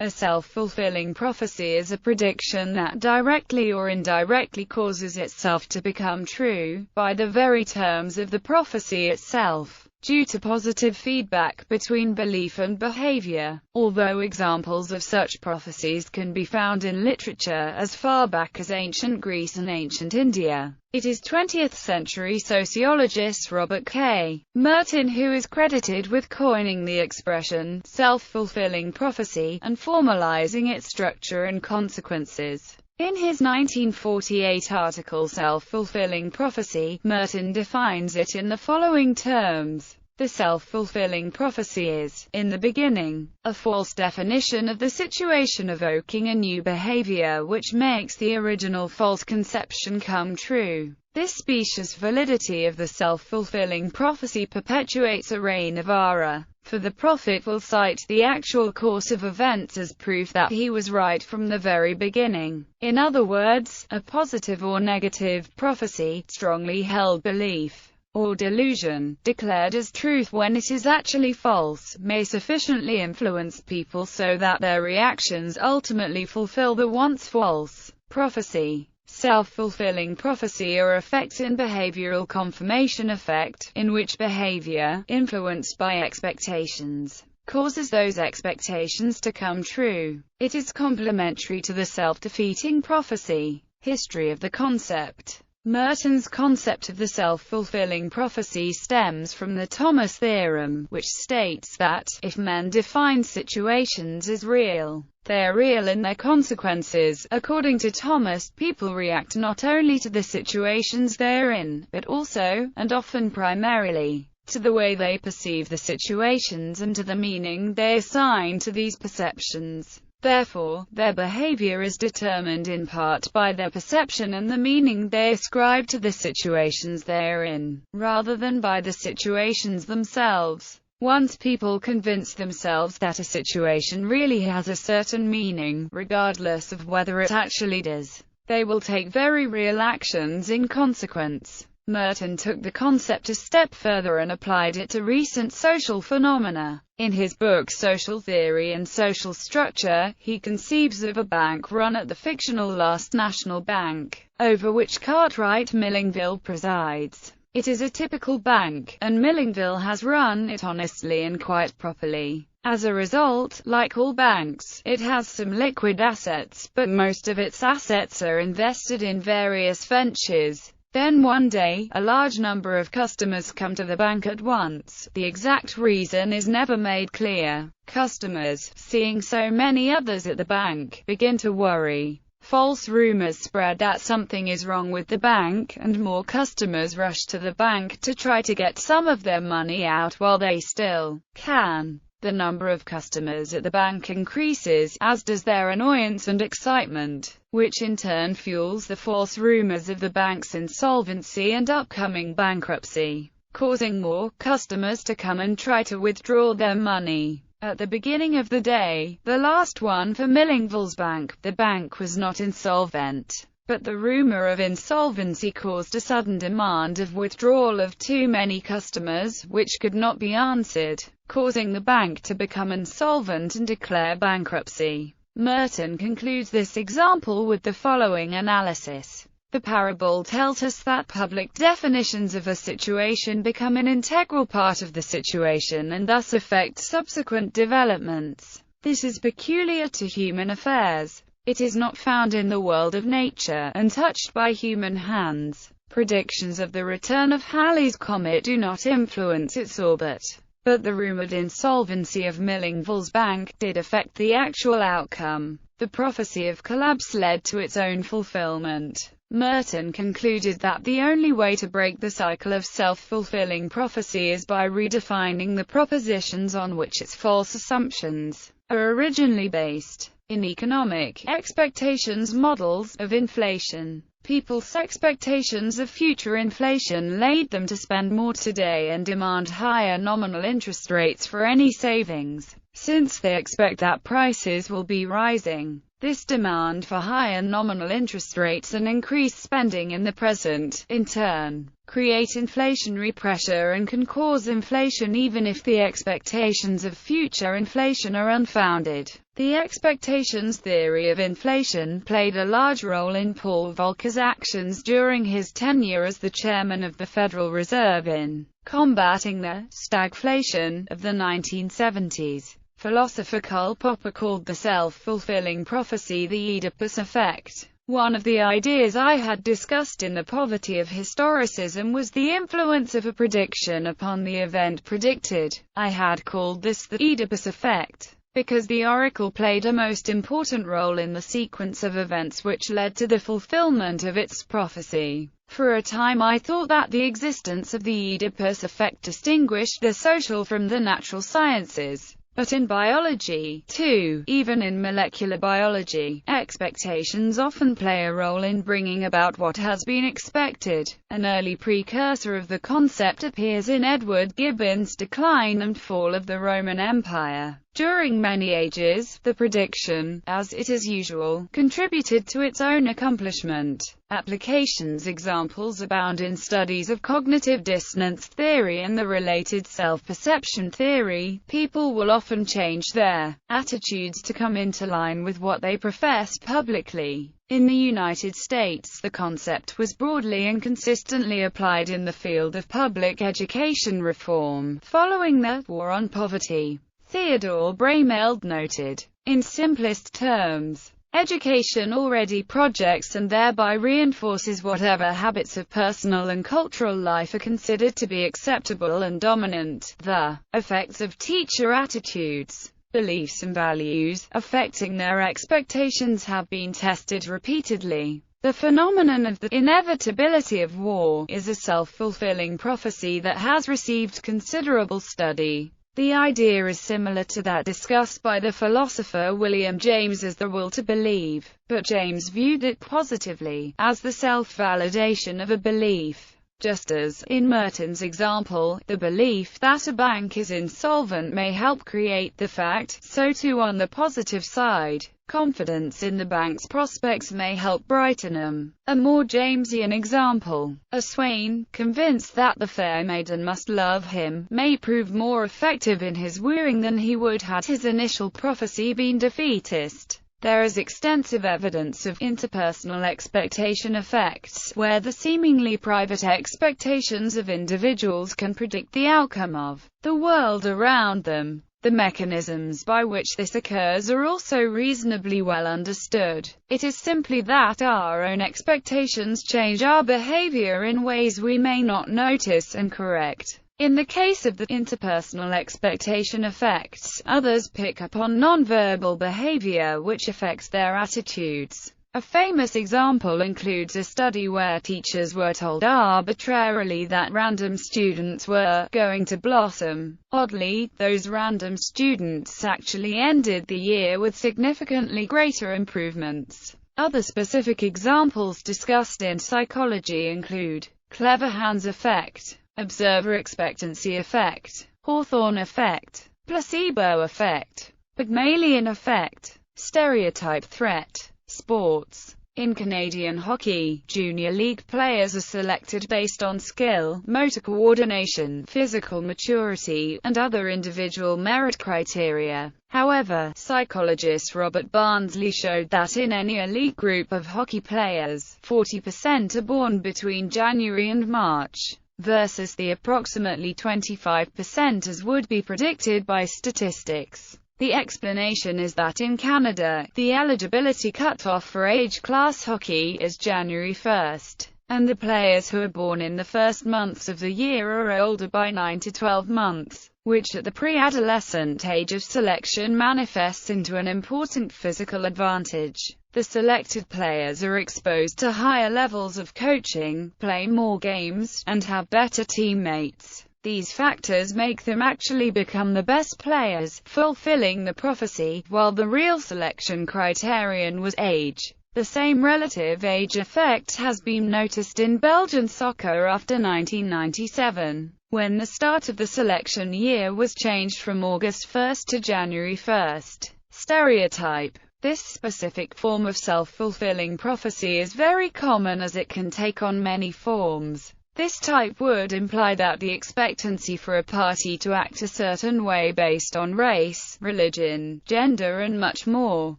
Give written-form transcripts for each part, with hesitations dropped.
A self-fulfilling prophecy is a prediction that directly or indirectly causes itself to become true, by the very terms of the prophecy itself, due to positive feedback between belief and behavior. Although examples of such prophecies can be found in literature as far back as ancient Greece and ancient India, it is 20th-century sociologist Robert K. Merton who is credited with coining the expression self-fulfilling prophecy, and formalizing its structure and consequences. In his 1948 article Self-Fulfilling Prophecy, Merton defines it in the following terms. The self-fulfilling prophecy is, in the beginning, a false definition of the situation evoking a new behavior which makes the original false conception come true. This specious validity of the self-fulfilling prophecy perpetuates a reign of error, for the prophet will cite the actual course of events as proof that he was right from the very beginning. In other words, a positive or negative prophecy, strongly held belief, or delusion, declared as truth when it is actually false, may sufficiently influence people so that their reactions ultimately fulfill the once false prophecy. Self-fulfilling prophecy or effect in behavioral confirmation effect, in which behavior, influenced by expectations, causes those expectations to come true. It is complementary to the self-defeating prophecy. History of the concept. Merton's concept of the self-fulfilling prophecy stems from the Thomas theorem, which states that, if men define situations as real, they are real in their consequences. According to Thomas, people react not only to the situations they are in, but also, and often primarily, to the way they perceive the situations and to the meaning they assign to these perceptions. Therefore, their behavior is determined in part by their perception and the meaning they ascribe to the situations they are in, rather than by the situations themselves. Once people convince themselves that a situation really has a certain meaning, regardless of whether it actually does, they will take very real actions in consequence. Merton took the concept a step further and applied it to recent social phenomena. In his book Social Theory and Social Structure, he conceives of a bank run at the fictional Last National Bank, over which Cartwright Millingville presides. It is a typical bank, and Millingville has run it honestly and quite properly. As a result, like all banks, it has some liquid assets, but most of its assets are invested in various ventures. Then one day, a large number of customers come to the bank at once. The exact reason is never made clear. Customers, seeing so many others at the bank, begin to worry. False rumors spread that something is wrong with the bank, and more customers rush to the bank to try to get some of their money out while they still can. The number of customers at the bank increases, as does their annoyance and excitement, which in turn fuels the false rumors of the bank's insolvency and upcoming bankruptcy, causing more customers to come and try to withdraw their money. At the beginning of the day, the last one for Millingville's bank, the bank was not insolvent, but the rumor of insolvency caused a sudden demand of withdrawal of too many customers, which could not be answered, causing the bank to become insolvent and declare bankruptcy. Merton concludes this example with the following analysis. The parable tells us that public definitions of a situation become an integral part of the situation and thus affect subsequent developments. This is peculiar to human affairs. It is not found in the world of nature, untouched by human hands. Predictions of the return of Halley's Comet do not influence its orbit, but the rumored insolvency of Millingville's bank did affect the actual outcome. The prophecy of collapse led to its own fulfillment. Merton concluded that the only way to break the cycle of self-fulfilling prophecy is by redefining the propositions on which its false assumptions are originally based. In economic expectations models of inflation, people's expectations of future inflation lead them to spend more today and demand higher nominal interest rates for any savings, since they expect that prices will be rising. This demand for higher nominal interest rates and increased spending in the present, in turn, create inflationary pressure and can cause inflation even if the expectations of future inflation are unfounded. The expectations theory of inflation played a large role in Paul Volcker's actions during his tenure as the chairman of the Federal Reserve in combating the stagflation of the 1970s. Philosopher Karl Popper called the self-fulfilling prophecy the Oedipus effect. One of the ideas I had discussed in The Poverty of Historicism was the influence of a prediction upon the event predicted. I had called this the Oedipus effect, because the oracle played a most important role in the sequence of events which led to the fulfillment of its prophecy. For a time I thought that the existence of the Oedipus effect distinguished the social from the natural sciences. But in biology, too, even in molecular biology, expectations often play a role in bringing about what has been expected. An early precursor of the concept appears in Edward Gibbon's Decline and Fall of the Roman Empire. During many ages, the prediction, as it is usual, contributed to its own accomplishment. Applications examples abound in studies of cognitive dissonance theory and the related self-perception theory. People will often change their attitudes to come into line with what they profess publicly. In the United States, the concept was broadly and consistently applied in the field of public education reform, following the War on Poverty. Theodore Brameld noted, in simplest terms, education already projects and thereby reinforces whatever habits of personal and cultural life are considered to be acceptable and dominant. The effects of teacher attitudes, beliefs and values affecting their expectations have been tested repeatedly. The phenomenon of the inevitability of war is a self-fulfilling prophecy that has received considerable study. The idea is similar to that discussed by the philosopher William James as the will to believe, but James viewed it positively, as the self-validation of a belief. Just as, in Merton's example, the belief that a bank is insolvent may help create the fact, so too on the positive side, confidence in the bank's prospects may help brighten them. A more Jamesian example, a swain, convinced that the fair maiden must love him, may prove more effective in his wooing than he would had his initial prophecy been defeatist. There is extensive evidence of interpersonal expectation effects, where the seemingly private expectations of individuals can predict the outcome of the world around them. The mechanisms by which this occurs are also reasonably well understood. It is simply that our own expectations change our behavior in ways we may not notice and correct. In the case of the interpersonal expectation effects, others pick up on nonverbal behavior which affects their attitudes. A famous example includes a study where teachers were told arbitrarily that random students were going to blossom. Oddly, those random students actually ended the year with significantly greater improvements. Other specific examples discussed in psychology include clever hands effect, observer expectancy effect, Hawthorne effect, placebo effect, Pygmalion effect, stereotype threat. Sports. In Canadian hockey, junior league players are selected based on skill, motor coordination, physical maturity, and other individual merit criteria. However, psychologist Robert Barnsley showed that in any elite group of hockey players, 40% are born between January and March, versus the approximately 25% as would be predicted by statistics. The explanation is that in Canada, the eligibility cutoff for age-class hockey is January 1st, and the players who are born in the first months of the year are older by 9 to 12 months, which at the pre-adolescent age of selection manifests into an important physical advantage. The selected players are exposed to higher levels of coaching, play more games, and have better teammates. These factors make them actually become the best players, fulfilling the prophecy, while the real selection criterion was age. The same relative age effect has been noticed in Belgian soccer after 1997, when the start of the selection year was changed from August 1st to January 1st. Stereotype. This specific form of self-fulfilling prophecy is very common as it can take on many forms. This type would imply that the expectancy for a party to act a certain way based on race, religion, gender and much more,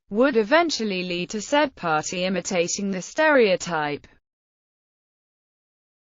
would eventually lead to said party imitating the stereotype.